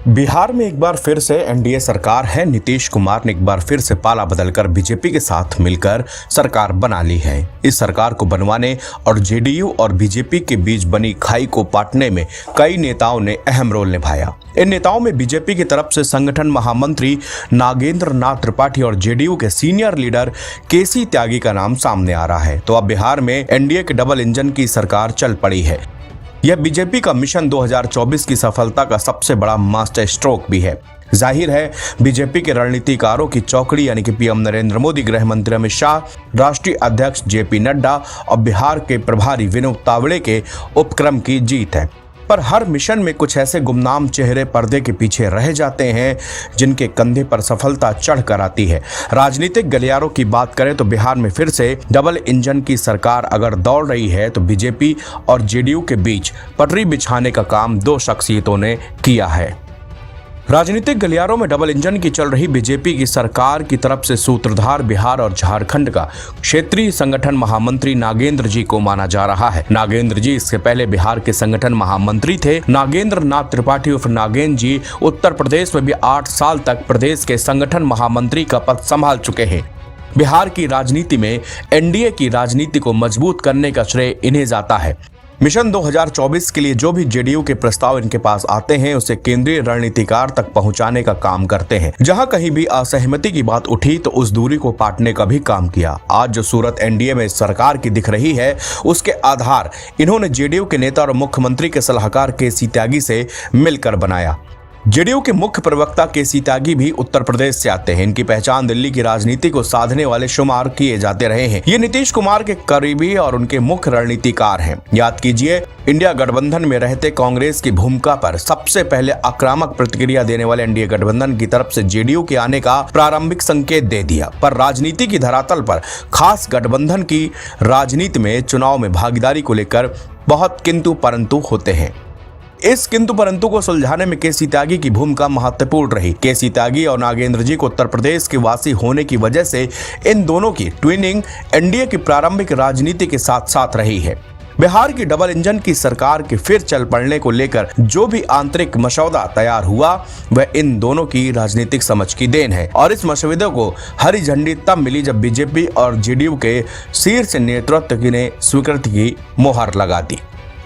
बिहार में एक बार फिर से एनडीए सरकार है। नीतीश कुमार ने एक बार फिर से पाला बदलकर बीजेपी के साथ मिलकर सरकार बना ली है। इस सरकार को बनवाने और जेडीयू और बीजेपी के बीच बनी खाई को पाटने में कई नेताओं ने अहम रोल निभाया। इन नेताओं में बीजेपी की तरफ से संगठन महामंत्री नागेंद्र नाथ त्रिपाठी और जेडीयू के सीनियर लीडर केसी त्यागी का नाम सामने आ रहा है। तो अब बिहार में एनडीए के डबल इंजन की सरकार चल पड़ी है। यह बीजेपी का मिशन 2024 की सफलता का सबसे बड़ा मास्टर स्ट्रोक भी है। जाहिर है, बीजेपी के रणनीतिकारों की चौकड़ी यानी कि पीएम नरेंद्र मोदी, गृह मंत्री अमित शाह, राष्ट्रीय अध्यक्ष जेपी नड्डा और बिहार के प्रभारी विनोद तावड़े के उपक्रम की जीत है। पर हर मिशन में कुछ ऐसे गुमनाम चेहरे पर्दे के पीछे रह जाते हैं जिनके कंधे पर सफलता चढ़ कर आती है। राजनीतिक गलियारों की बात करें तो बिहार में फिर से डबल इंजन की सरकार अगर दौड़ रही है तो बीजेपी और जेडीयू के बीच पटरी बिछाने का काम दो शख्सियतों ने किया है। राजनीतिक गलियारों में डबल इंजन की चल रही बीजेपी की सरकार की तरफ से सूत्रधार बिहार और झारखंड का क्षेत्रीय संगठन महामंत्री नागेंद्र जी को माना जा रहा है। नागेंद्र जी इससे पहले बिहार के संगठन महामंत्री थे। नागेंद्र नाथ त्रिपाठी उर्फ नागेंद्र जी उत्तर प्रदेश में भी 8 साल तक प्रदेश के संगठन महामंत्री का पद संभाल चुके हैं। बिहार की राजनीति में एनडीए की राजनीति को मजबूत करने का श्रेय इन्हें जाता है। मिशन 2024 के लिए जो भी जेडीयू के प्रस्ताव इनके पास आते हैं उसे केंद्रीय रणनीतिकार तक पहुंचाने का काम करते हैं। जहां कहीं भी असहमति की बात उठी तो उस दूरी को पाटने का भी काम किया। आज जो सूरत एनडीए में सरकार की दिख रही है उसके आधार इन्होंने जेडीयू के नेता और मुख्यमंत्री के सलाहकार केसी त्यागी से मिलकर बनाया। जेडीयू के मुख्य प्रवक्ता केसी त्यागी भी उत्तर प्रदेश से आते हैं। इनकी पहचान दिल्ली की राजनीति को साधने वाले शुमार किए जाते रहे हैं। ये नीतीश कुमार के करीबी और उनके मुख्य रणनीतिकार हैं। याद कीजिए, इंडिया गठबंधन में रहते कांग्रेस की भूमिका पर सबसे पहले आक्रामक प्रतिक्रिया देने वाले एनडीए गठबंधन की तरफ से जेडीयू के आने का प्रारंभिक संकेत दे दिया। पर राजनीति की धरातल पर, खास गठबंधन की राजनीति में चुनाव में भागीदारी को लेकर बहुत किंतु परंतु होते हैं। इस किंतु परंतु को सुलझाने में केसी त्यागी की भूमिका महत्वपूर्ण रही। केसी त्यागी और नागेंद्र जी को उत्तर प्रदेश के वासी होने की वजह से इन दोनों की ट्विनिंग एनडीए की प्रारंभिक राजनीति के साथ साथ रही है। बिहार की डबल इंजन की सरकार के फिर चल पड़ने को लेकर जो भी आंतरिक मसौदा तैयार हुआ वह इन दोनों की राजनीतिक समझ की देन है। और इस मसौदे को हरी झंडी तब मिली जब बीजेपी और जेडीयू के शीर्ष नेतृत्व ने स्वीकृति की मोहर लगा दी।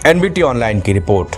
एनबीटी ऑनलाइन की रिपोर्ट।